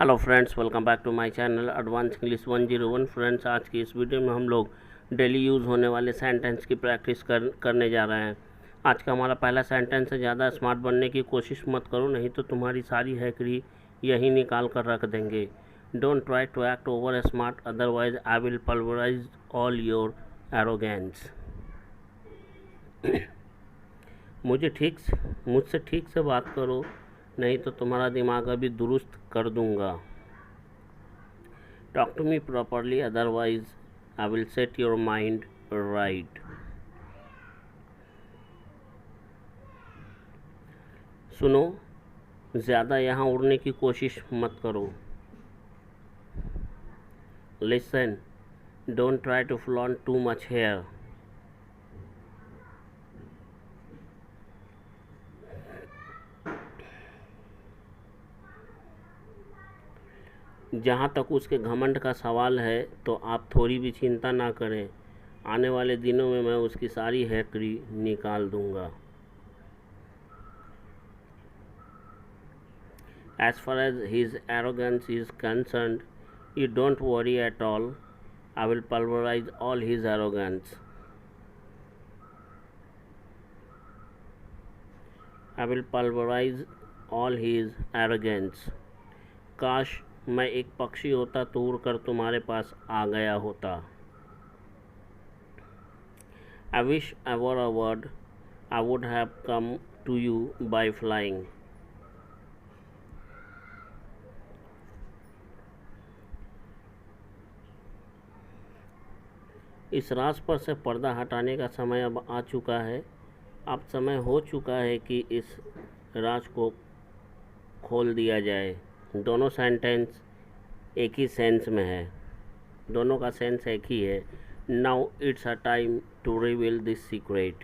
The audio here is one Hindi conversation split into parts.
Hello friends, welcome back to my channel advance English 101। Friends, आज की इस वीडियो में हम लोग डेली यूज़ होने वाले सेंटेंस की प्रैक्टिस करने जा रहे हैं। आज का हमारा पहला सेंटेंस है, ज़्यादा स्मार्ट बनने की कोशिश मत करो, नहीं तो तुम्हारी सारी हैकरी यही निकाल कर रख देंगे। Don't try to act over smart, otherwise I will pulverise all your arrogance. मुझसे ठीक से बात करो, नहीं तो तुम्हारा दिमाग अभी दुरुस्त कर दूंगा। Talk to me properly, otherwise I will set your mind right. सुनो, ज़्यादा यहाँ उड़ने की कोशिश मत करो। Listen, don't try to flaunt too much here. जहाँ तक उसके घमंड का सवाल है तो आप थोड़ी भी चिंता ना करें, आने वाले दिनों में मैं उसकी सारी हैकरी निकाल दूंगा। As far as his arrogance is concerned, you don't worry at all. I will pulverize all his arrogance. I will pulverize all his arrogance. काश मैं एक पक्षी होता तो उड़कर तुम्हारे पास आ गया होता। I wish I were a bird. I would have come to you by flying. इस राज पर से पर्दा हटाने का समय अब आ चुका है। अब समय हो चुका है कि इस राज को खोल दिया जाए। दोनों सेंटेंस एक ही सेंस में है, दोनों का सेंस एक ही है। Now it's a time to reveal this secret.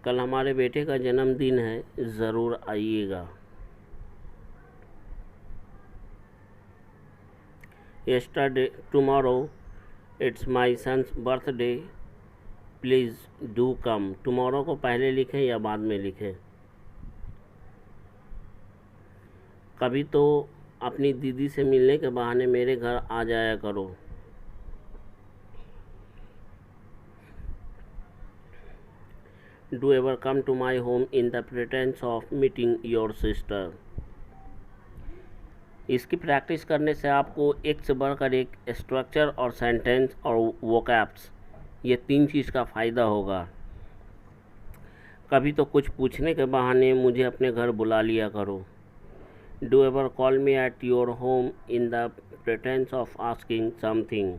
कल हमारे बेटे का जन्मदिन है, ज़रूर आइएगा। tomorrow it's my son's birthday, please do come. Tomorrow को पहले लिखें या बाद में लिखें? कभी तो अपनी दीदी से मिलने के बहाने मेरे घर आ जाया करो। Do ever come to my home in the pretence of meeting your sister. इसकी प्रैक्टिस करने से आपको एक से बढ़कर एक स्ट्रक्चर और सेंटेंस और वोकैब्स, ये तीन चीज़ का फ़ायदा होगा। कभी तो कुछ पूछने के बहाने मुझे अपने घर बुला लिया करो। Do ever call me at your home in the pretence of asking something.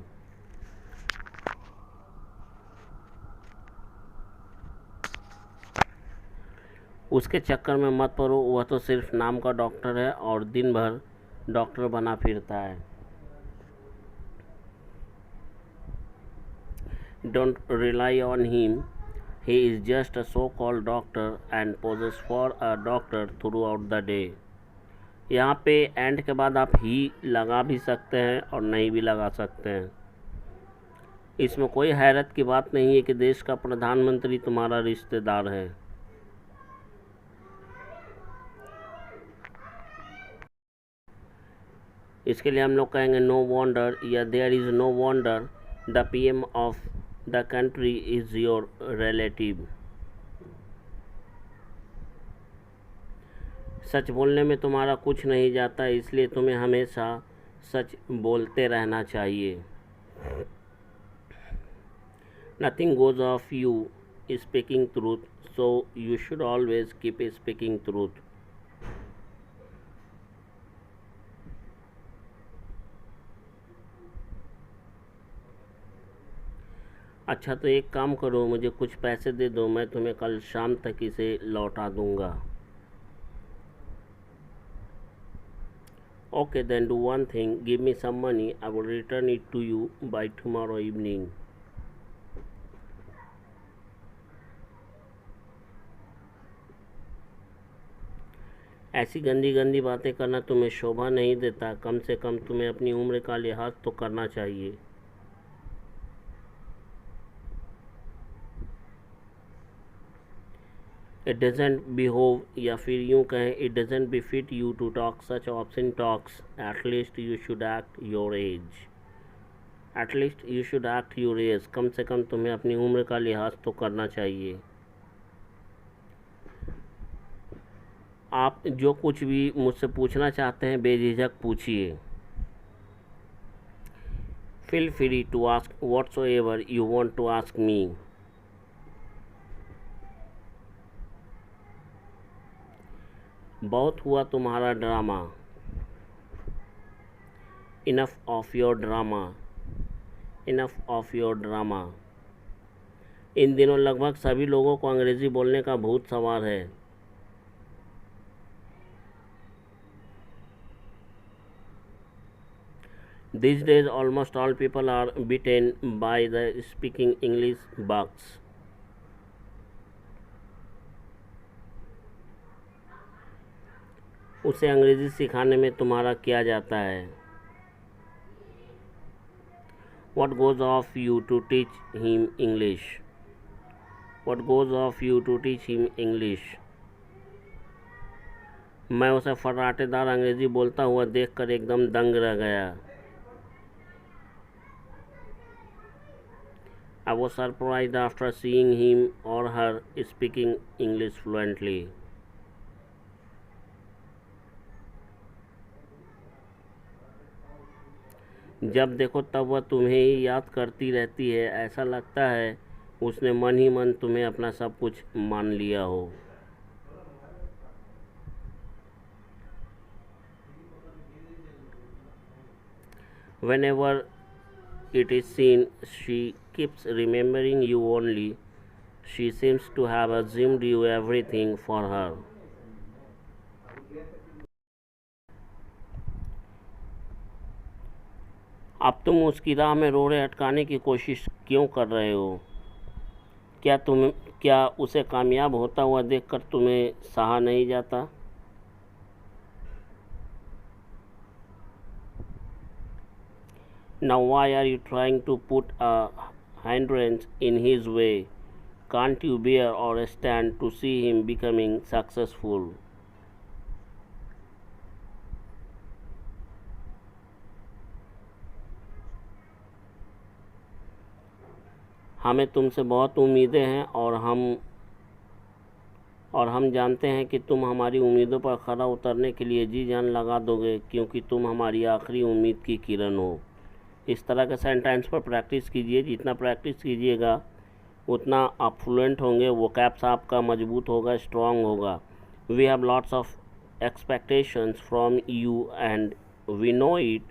उसके चक्कर में मत पड़ो, वह तो सिर्फ नाम का डॉक्टर है और दिन भर डॉक्टर बना फिरता है। Don't rely on him, he is just a so called doctor and poses for a doctor throughout the day. यहाँ पे एंड के बाद आप ही लगा भी सकते हैं और नहीं भी लगा सकते हैं। इसमें कोई हैरत की बात नहीं है कि देश का प्रधानमंत्री तुम्हारा रिश्तेदार है। इसके लिए हम लोग कहेंगे नो वॉन्डर या there is no wonder the PM of the country is your relative. सच बोलने में तुम्हारा कुछ नहीं जाता, इसलिए तुम्हें हमेशा सच बोलते रहना चाहिए। Nothing goes off you speaking truth, so you should always keep speaking truth. अच्छा, तो एक काम करो, मुझे कुछ पैसे दे दो, मैं तुम्हें कल शाम तक इसे लौटा दूंगा। Okay then do one thing, give me some money, I will return it to you by tomorrow evening. ऐसी गंदी गंदी बातें करना तुम्हें शोभा नहीं देता, कम से कम तुम्हें अपनी उम्र का लिहाज तो करना चाहिए। इट डजेंट बिहोव या फिर यूँ कहें it doesn't befit you to talk such obscene talks, at least you should act your age. At least you should act your age, कम से कम तुम्हें अपनी उम्र का लिहाज तो करना चाहिए। आप जो कुछ भी मुझसे पूछना चाहते हैं बेझिझक पूछिए। Feel free to ask whatsoever you want to ask me. बहुत हुआ तुम्हारा drama, enough of your drama, enough of your drama. इन दिनों लगभग सभी लोगों को अंग्रेज़ी बोलने का भूत सवार है। These days almost all people are bitten by the speaking English bugs. उसे अंग्रेज़ी सिखाने में तुम्हारा क्या जाता है? What goes off you to teach him English? What goes off you to teach him English? मैं उसे फर्राटेदार अंग्रेज़ी बोलता हुआ देखकर एकदम दंग रह गया। I was surprised after seeing him or her speaking English fluently. जब देखो तब वह तुम्हें ही याद करती रहती है, ऐसा लगता है उसने मन ही मन तुम्हें अपना सब कुछ मान लिया हो। Whenever it is seen she keeps remembering you only. She seems to have assumed you everything for her. अब तुम उसकी राह में रोड़े अटकाने की कोशिश क्यों कर रहे हो? क्या उसे कामयाब होता हुआ देखकर तुम्हें सहा नहीं जाता? Now why are you trying to put a hindrance in his way? Can't you bear or stand to see him becoming successful? हमें तुमसे बहुत उम्मीदें हैं और हम जानते हैं कि तुम हमारी उम्मीदों पर खरा उतरने के लिए जी जान लगा दोगे, क्योंकि तुम हमारी आखिरी उम्मीद की किरण हो। इस तरह के सेंटेंस पर प्रैक्टिस कीजिए। जितना प्रैक्टिस कीजिएगा उतना आप फ्लुएंट होंगे, वोकैब्स आपका मजबूत होगा, स्ट्रॉन्ग होगा। We have lots of expectations from you and we know it.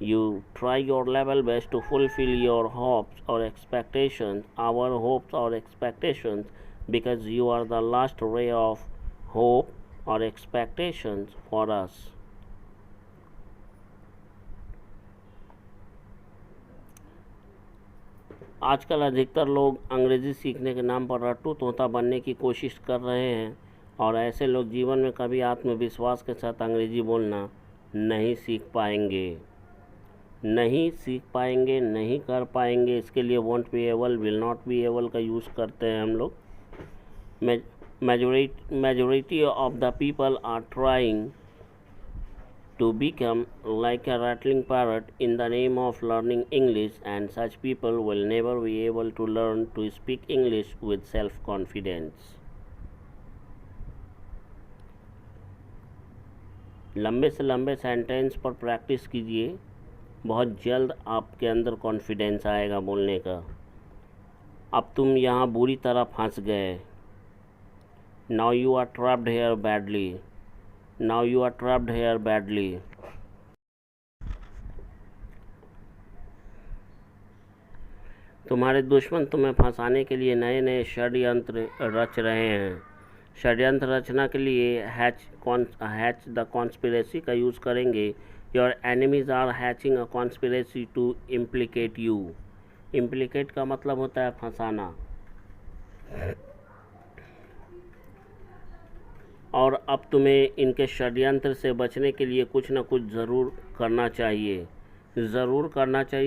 You try your level best to fulfill your hopes or expectations, our hopes or expectations, because you are the last ray of hope or expectations for us. आजकल अधिकतर लोग अंग्रेज़ी सीखने के नाम पर रट्टू तोता बनने की कोशिश कर रहे हैं, और ऐसे लोग जीवन में कभी आत्मविश्वास के साथ अंग्रेज़ी बोलना नहीं सीख पाएंगे, नहीं कर पाएंगे। इसके लिए won't be able, will not be able का यूज़ करते हैं हम लोग। Majority of the people are trying to become like a rattling parrot in the name of learning English, and such people will never be able to learn to speak English with self-confidence. लंबे से लंबे सेंटेंस पर प्रैक्टिस कीजिए, बहुत जल्द आपके अंदर कॉन्फिडेंस आएगा बोलने का। अब तुम यहाँ बुरी तरह फंस गए। Now you are trapped here badly. Now you are trapped here badly. तुम्हारे दुश्मन तुम्हें फंसाने के लिए नए नए षड्यंत्र रच रहे हैं। षड्यंत्र रचना के लिए हैच द कॉन्स्पिरेसी का यूज़ करेंगे। Your enemies are hatching a conspiracy to implicate you. Implicate का मतलब होता है फंसाना। और अब तुम्हें इनके षड्यंत्र से बचने के लिए कुछ ना कुछ ज़रूर करना चाहिए।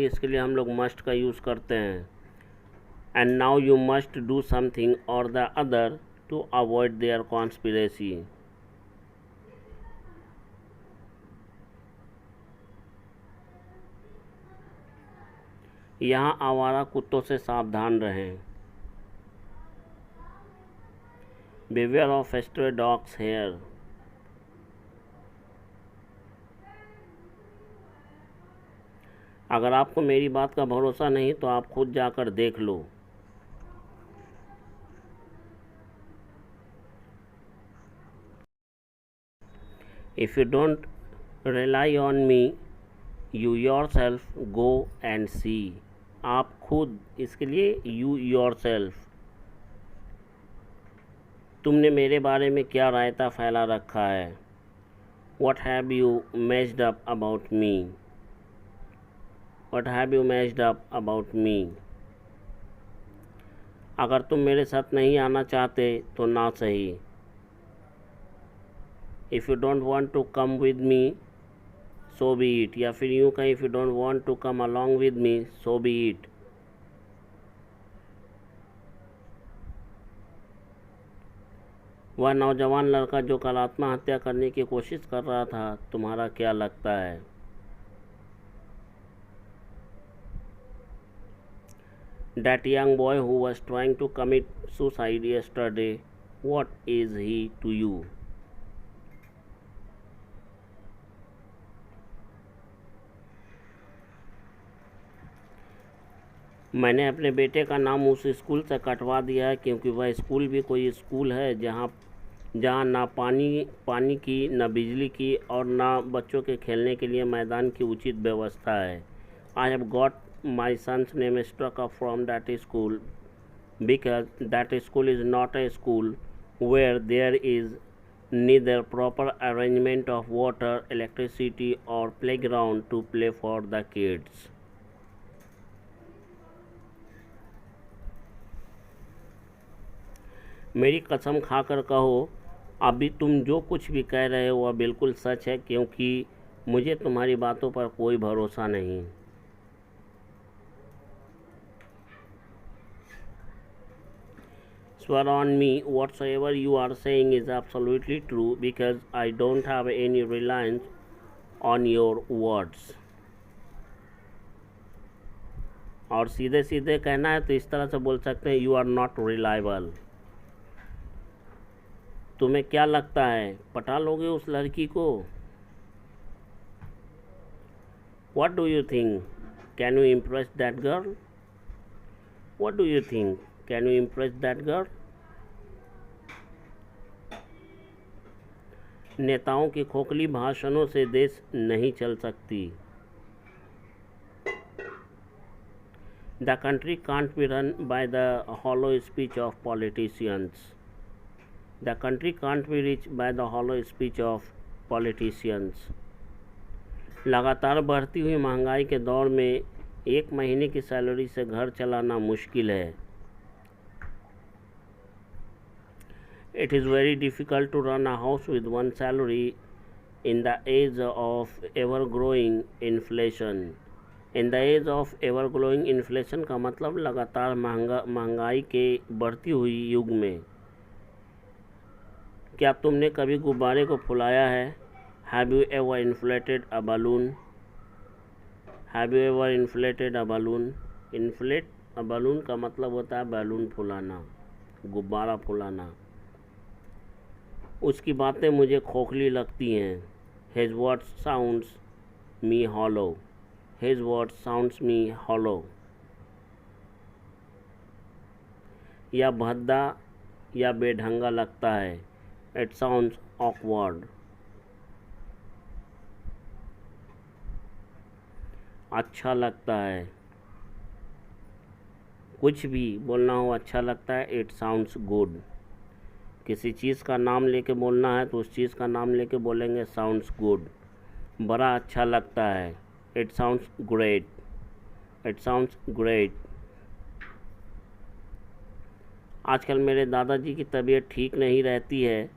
इसके लिए हम लोग मस्ट का यूज़ करते हैं। And now you must do something or the other to avoid their conspiracy. यहाँ आवारा कुत्तों से सावधान रहें. Beware of stray dogs here. अगर आपको मेरी बात का भरोसा नहीं तो आप खुद जाकर देख लो. If you don't rely on me, you yourself go and see. आप खुद, इसके लिए you yourself. तुमने मेरे बारे में क्या रायता फैला रखा है? What have you messed up about me? What have you messed up about me? अगर तुम मेरे साथ नहीं आना चाहते तो ना सही. If you don't want to come with me, so be it. या फिर यूँ कहीं, if you don't want to come along with me, so be it. वह नौजवान लड़का जो कल आत्महत्या करने की कोशिश कर रहा था, तुम्हारा क्या लगता है? That young boy who was trying to commit suicide yesterday, what is he to you? मैंने अपने बेटे का नाम उस स्कूल से कटवा दिया है क्योंकि वह स्कूल भी कोई स्कूल है जहाँ ना पानी की, न बिजली की और ना बच्चों के खेलने के लिए मैदान की उचित व्यवस्था है. I have got my son's name struck up from that school because that school is not a school where there is neither proper arrangement of water, electricity or playground to play for the kids. मेरी कसम खाकर कहो, अभी तुम जो कुछ भी कह रहे हो वह बिल्कुल सच है क्योंकि मुझे तुम्हारी बातों पर कोई भरोसा नहीं. Swear on me, whatsoever you are saying is absolutely true because I don't have any reliance on your words. और सीधे सीधे कहना है तो इस तरह से बोल सकते हैं, you are not reliable. तुम्हें क्या लगता है, पटा लोगे उस लड़की को? What do you think? Can you impress that girl? What do you think? Can you impress that girl? नेताओं की खोखली भाषणों से देश नहीं चल सकती. The country can't be run by the hollow speech of politicians. The country can't be reached by the hollow speech of politicians. लगातार बढ़ती हुई महंगाई के दौर में एक महीने की सैलरी से घर चलाना मुश्किल है. It is very difficult to run a house with one salary in the age of ever-growing inflation. In the age of ever-growing inflation का मतलब लगातार महंगाई के बढ़ती हुई युग में. क्या तुमने कभी गुब्बारे को फुलाया है? Have you ever inflated a balloon? Have you ever inflated a balloon? Inflate a balloon का मतलब होता है बैलून फुलाना, गुब्बारा फुलाना. उसकी बातें मुझे खोखली लगती हैं. His words sounds me hollow. His words sounds me hollow. या भद्दा या बेढंगा लगता है. It sounds awkward. अच्छा लगता है. कुछ भी बोलना हो अच्छा लगता है. It sounds good. किसी चीज़ का नाम लेके बोलना है तो उस चीज़ का नाम लेके बोलेंगे sounds good. बड़ा अच्छा लगता है. It sounds great. It sounds great. आजकल मेरे दादाजी की तबीयत ठीक नहीं रहती है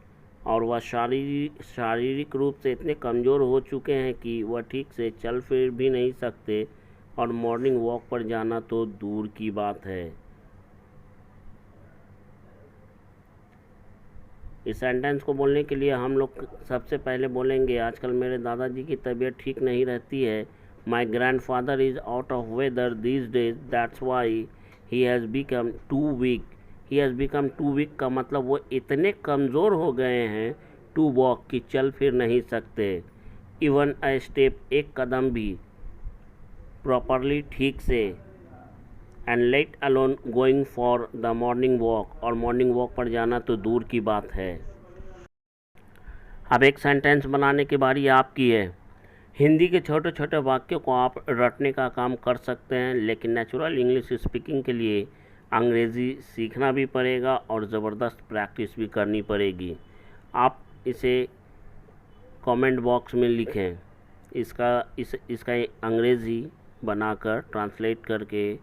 और वह शारीरिक रूप से इतने कमज़ोर हो चुके हैं कि वह ठीक से चल फिर भी नहीं सकते और मॉर्निंग वॉक पर जाना तो दूर की बात है. इस सेंटेंस को बोलने के लिए हम लोग सबसे पहले बोलेंगे, आजकल मेरे दादाजी की तबीयत ठीक नहीं रहती है। My grandfather is out of weather these days, that's why he has become too weak. He has become too weak का मतलब वो इतने कमज़ोर हो गए हैं टू वॉक कि चल फिर नहीं सकते। इवन अ स्टेप, एक कदम भी प्रॉपरली, ठीक से, and let alone going for the morning walk, और मॉर्निंग वॉक पर जाना तो दूर की बात है। अब एक सेंटेंस बनाने की बारी आपकी है। हिंदी के छोटे छोटे वाक्यों को आप रटने का काम कर सकते हैं, लेकिन नेचुरल इंग्लिश स्पीकिंग के लिए अंग्रेज़ी सीखना भी पड़ेगा और ज़बरदस्त प्रैक्टिस भी करनी पड़ेगी। आप इसे कमेंट बॉक्स में लिखें, इसका अंग्रेज़ी बनाकर ट्रांसलेट करके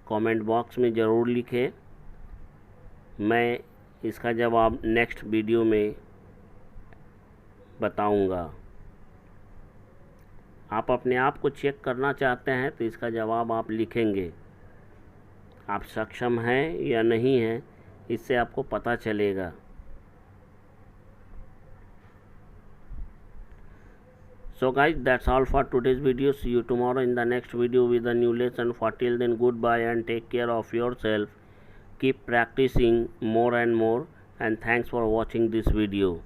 कमेंट बॉक्स में ज़रूर लिखें। मैं इसका जवाब नेक्स्ट वीडियो में बताऊंगा। आप अपने आप को चेक करना चाहते हैं तो इसका जवाब आप लिखेंगे। आप सक्षम हैं या नहीं हैं, इससे आपको पता चलेगा। So guys, that's all for today's video. See you tomorrow in the next video with a new lesson. For till then, goodbye and take care of yourself. Keep practicing more and more, and thanks for watching this video.